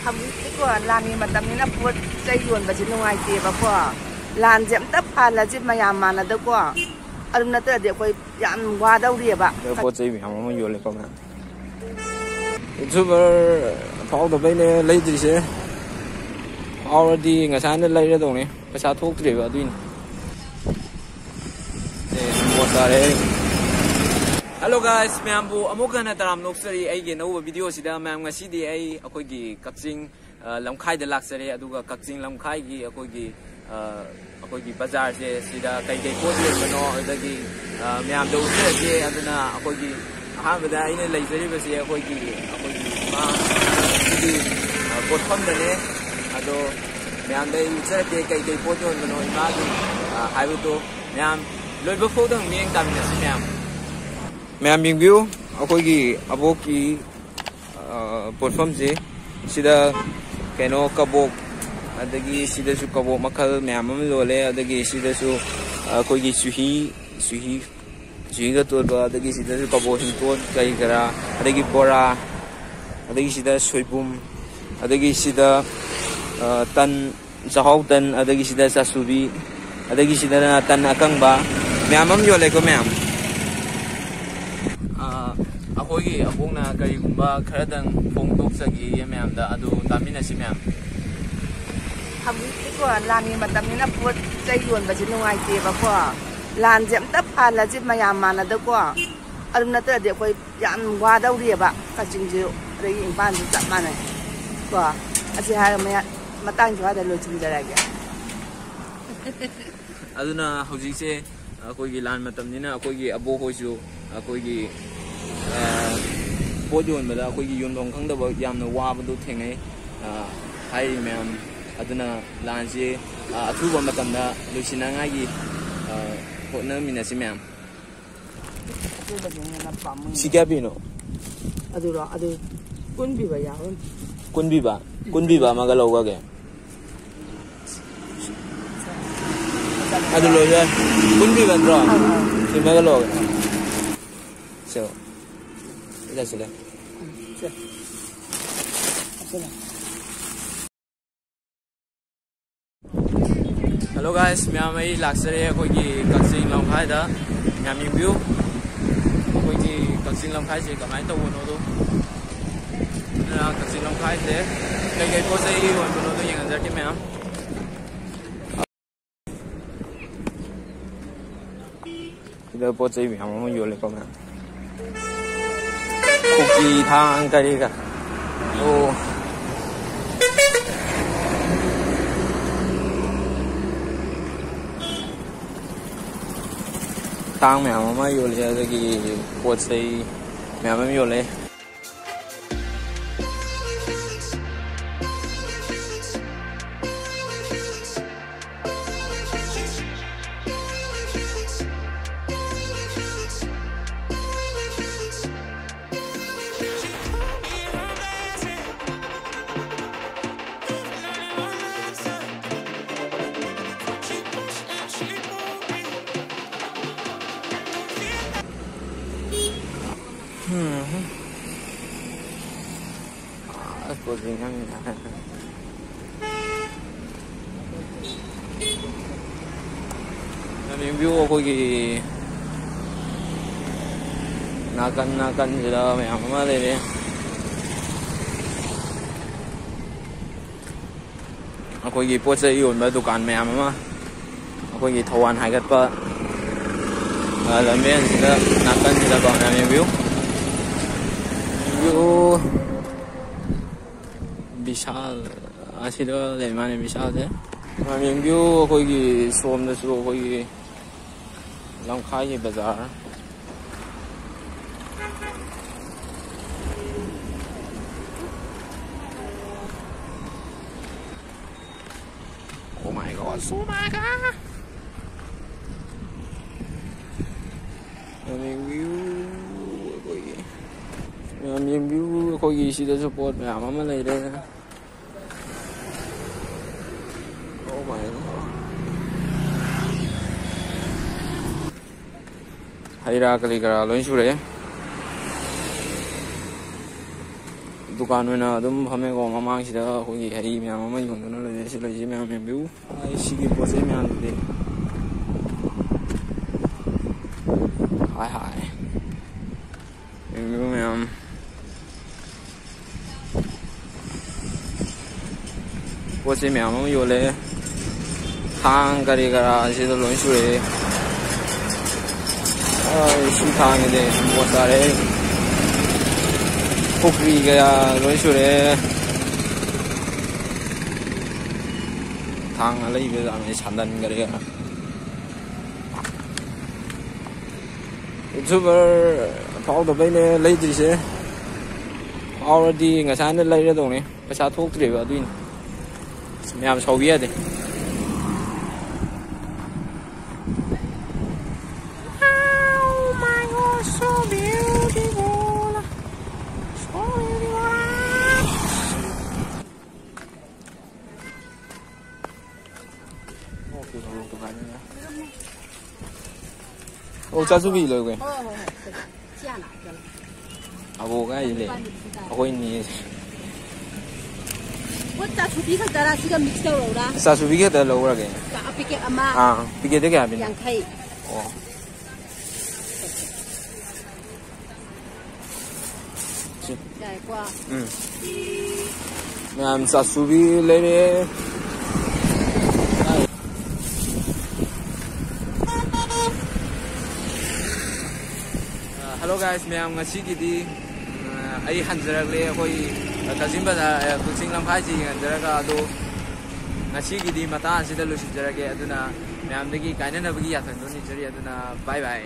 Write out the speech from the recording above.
ꯍꯧꯖꯤꯛꯇꯤꯀꯣ ꯂꯥꯟꯒꯤ ꯃꯇꯝꯅꯤꯅ ꯄꯣꯠ ꯆꯩ ꯌꯣꯟꯕꯁꯤ ꯅꯨꯡꯉꯥꯏꯇꯦꯕꯀꯣ ꯂꯥꯟꯁꯦ ꯑꯝꯇ ꯐꯍꯜꯂꯁꯤ ꯃꯌꯥꯝ ꯃꯥꯟꯅꯗꯀꯣ ꯑꯗꯨ ꯅꯠꯇ꯭ꯔꯗꯤ ꯑꯩꯈꯣꯏ ꯌꯥꯝ ꯋꯥꯗꯧꯔꯤꯑꯕ ꯄꯣꯠ ꯆꯩ ꯃꯌꯥꯝ ꯑꯃ ꯌꯣꯜꯂꯦꯀꯣ ꯃꯌꯥꯝ ꯌꯨꯇꯨꯕꯔ ꯐꯥꯎꯗꯕꯩꯅꯦ ꯂꯩꯗ꯭ꯔꯤꯁꯦ ꯐꯥꯎꯔꯗꯤ ꯉꯁꯥꯏꯅ ꯂꯩꯔꯗꯧꯅꯦ ꯄꯩꯁꯥ ꯊꯣꯛꯇ꯭ꯔꯦꯕ ꯑꯗꯨꯏꯅꯤ ꯄꯣꯠ ꯆꯥꯔꯦ ꯍꯜꯂꯣ ꯒꯥꯏꯁ ꯃꯌꯥꯝꯕꯨ ꯑꯃꯨꯛ ꯍꯟꯅ ꯇꯔꯥꯝ ꯅꯣꯛꯆꯔꯤ ꯑꯩꯒꯤ ꯑꯅꯧꯕ ꯚꯤꯗꯤꯑꯣꯁꯤꯗ ꯃꯌꯥꯝ ꯉꯁꯤꯗꯤ ꯑꯩꯈꯣꯏꯒꯤ ꯀꯛꯆꯤꯡ ꯂꯝꯈꯥꯏꯗ ꯂꯥꯛꯆꯔꯦ ꯑꯗꯨꯒ ꯀꯛꯆꯤꯡ ꯂꯝꯈꯥꯏꯒꯤ ꯑꯩꯈꯣꯏꯒꯤ ꯕꯖꯥꯔꯁꯦ ꯁꯤꯗ ꯀꯩꯀꯩ ꯄꯣꯠ ꯌꯣꯟꯕꯅꯣ ꯑꯗꯨꯗꯒꯤ ꯃꯌꯥꯝꯗ ꯎꯠꯆꯔꯛꯀꯦ ꯑꯗꯨꯅ ꯑꯩꯈꯣꯏꯒꯤ ꯑꯍꯥꯟꯕꯗ ꯑꯩꯅ ꯂꯩꯖꯔꯤꯕꯁꯤ ꯑꯩꯈꯣꯏꯒꯤ ꯄꯣꯠꯐꯝꯗꯅꯦ ꯑꯗꯣ ꯃꯌꯥꯝꯗ ꯑꯩ ꯎꯠꯆꯔꯛꯀꯦ ꯀꯩꯀꯩ ꯄꯣꯠ ꯌꯣꯟꯕꯅꯣ ꯏꯃꯥꯒꯤ ꯍꯥꯏꯕꯗꯣ ꯃꯌꯥꯝ ꯂꯣꯏꯕ ꯐꯥꯎꯗꯪ ꯃꯤꯠꯌꯦꯡ ꯇꯥꯃꯤꯟꯅꯁꯤ ꯃꯌꯥꯝ ꯌꯦꯡꯕꯤꯌꯨ ꯑꯩꯈꯣꯏꯒꯤ ꯑꯕꯣꯛꯀꯤ ꯄꯣꯠꯐꯝꯁꯦ ꯁꯤꯗ ꯀꯩꯅꯣ ꯀꯕꯣꯛ ꯑꯗꯒꯤ ꯁꯤꯗꯁꯨ ꯀꯕꯣꯛ ꯃꯈꯜ ꯃꯌꯥꯝ ꯑꯃ ꯌꯣꯜꯂꯦ ꯑꯗꯒꯤ ꯁꯤꯗꯁꯨ ꯑꯩꯈꯣꯏꯒꯤ ꯆꯨꯍꯤꯒ ꯇꯣꯠꯄ ꯑꯗꯒꯤ ꯁꯤꯗꯁꯨ ꯀꯕꯣꯛ ꯍꯤꯡꯇꯣꯠ ꯀꯔꯤ ꯀꯔꯥ ꯑꯗꯒꯤ ꯕꯣꯔꯥ ꯑꯗꯒꯤ ꯁꯤꯗ ꯁꯣꯏꯕꯨꯝ ꯑꯗꯒꯤ ꯁꯤꯗ ꯇꯟ ꯆꯥꯛꯍꯥꯎ ꯇꯟ ꯑꯗꯒꯤ ꯁꯤꯗ ꯆꯥꯁꯨꯕꯤ ꯑꯗꯒꯤ ꯁꯤꯗꯅ ꯇꯟ ꯑꯀꯪꯕ ꯃꯌꯥꯝ ꯑꯃ ꯌꯣꯜꯂꯦꯀꯣ ꯃꯌꯥꯝ ꯑꯩꯈꯣꯏꯒꯤ ꯑꯕꯣꯛꯅ ꯀꯔꯤꯒꯨꯝꯕ ꯈꯔꯗꯪ ꯐꯣꯡꯗꯣꯛꯆꯈꯤ ꯃꯌꯥꯝꯗ ꯑꯗꯨ ꯇꯥꯃꯤꯟꯅꯁꯤ ꯃꯌꯥꯝ ꯍꯧꯖꯤꯛꯇꯤꯀꯣ ꯂꯥꯟꯒꯤ ꯃꯇꯝꯅꯤ나 ꯄꯣꯠ ꯆꯩ ꯌꯣꯟꯕꯁꯤ ꯅꯨꯡꯉꯥꯏꯇꯦꯕꯀꯣ ꯂꯥꯟꯁꯦ ꯑꯝꯇ ꯐꯍꯜꯂꯁꯤ ꯃꯌꯥꯝ ꯃꯥꯟꯅꯗꯀꯣ ꯑꯗꯨ ꯅꯠꯇ꯭ꯔꯗꯤ ꯑꯩꯈꯣই ꯌꯥꯝ ꯋꯥꯗꯧꯔꯤꯑꯕ ꯀꯛꯆꯤꯡꯁꯨ ꯑꯗꯒꯤ ꯏꯝꯐꯥꯜꯁꯨ ꯆꯞ ꯃꯥꯟꯅꯩ ꯀꯣ ꯑꯁꯤ ꯍꯥꯏꯔꯒ ꯃꯇꯥꯡ ꯁ꯭ꯋꯥꯏꯗ ꯂꯣꯏꯁꯤꯟꯖꯔꯒꯦ ꯑꯗꯨꯅ ꯍꯧꯖꯤꯛꯁꯦ ꯑꯩꯈꯣꯏꯒꯤ ꯂꯥꯟ ꯃꯇꯝꯅꯤꯅ ꯑꯩꯈꯣꯏꯒꯤ ꯑꯕꯣꯛ ꯍꯣꯏꯁꯨ ꯑꯩꯈꯣꯏꯒꯤ ꯄꯣꯠ ꯌꯣꯟꯕꯗ ꯑꯩꯈꯣꯏꯒꯤ ꯌꯣꯟꯐꯝ ꯈꯪꯗꯕ ꯌꯥꯝꯅ ꯋꯥꯕꯗꯣ ꯊꯦꯡꯅꯩ ꯍꯥꯏꯔꯤ ꯃꯌꯥꯝ ꯑꯗꯨꯅ ꯂꯥꯟꯁꯤ ꯑꯊꯨꯕ ꯃꯇꯝꯗ ꯂꯣꯏꯁꯤꯟꯅꯉꯥꯏꯒꯤ ꯍꯣꯠꯅꯃꯤꯟꯅꯁꯤ ꯃꯌꯥꯝ ꯁꯤ ꯀꯌꯥ ꯄꯤꯅꯣ ꯑꯗꯨꯔꯣ ꯑꯗꯨ 10 ꯄꯤꯕ ꯌꯥꯎꯔꯝ 10 ꯄꯤꯕ ꯑꯃꯒ ꯂꯧꯒꯒꯦ ಅದು ಲೋಜ ಕುಂಬಿ ಬಂದ್ರು ಸಿಮಗಲು ಸೊ ಇಲ್ಲ ಸಲ Hello guys miyam ai laksare akhoi Kachin Lamkhai miyam yengbiu akhoi Kachin Lamkhai se kamai tawbono do Kachin Lamkhai se kai pot chai yonbono do yenganjarke miyam Kita pot chai miyam ama yoleko miyam Kuki thang kari ka oh Tang miyam ama yole adagi pot chai miyam ama yole Review akhoi nakan sida mayam ama lere akhoi pot chai yonba dukan mayam ama akhoi Thawan haigatpa lamben sida nakan sida ba review Vishal asida lemane Vishal se review akhoi som da su akhoi Lamkhai Bazaar Oh my god, so mega! Review akhoi sida support mayam ama leire Oh my god Haira kali kara loin sure dukan oina adum phame ko mamang sida hoi hari myam ama yongduna le si le myam myam biu ai sigi pose myam de hai myam pose myam ama yo le thang kari kara si do lon shu le ai si thang de mo sa le Pukri kaya lon shu le thang alai be am chandan kare ga YouTuber phao da bai ne lai tri se already ngasai ne lai ra dong ne paisa thok tri ba duin myam sau bia de cha su bi rồi quên. Cô cái gì vậy? Cô ini. Cha su bi cái đó là mix đâu rồi đó. Cha su bi cái đó lâu rồi kìa. Cả piket ama. Piket đấy kìa bên. Yang thay. Dài qua. Làm cha su bi lấy đi. Hello guys, ma'am ngasi gidi ai hanjarak le koi Kajim Bazar Kuching Lamphai ji hanjaraka ado ngasi gidi mata asida lusinjarake aduna ma'am dagi kainana bagi yathang doni jari aduna bye bye.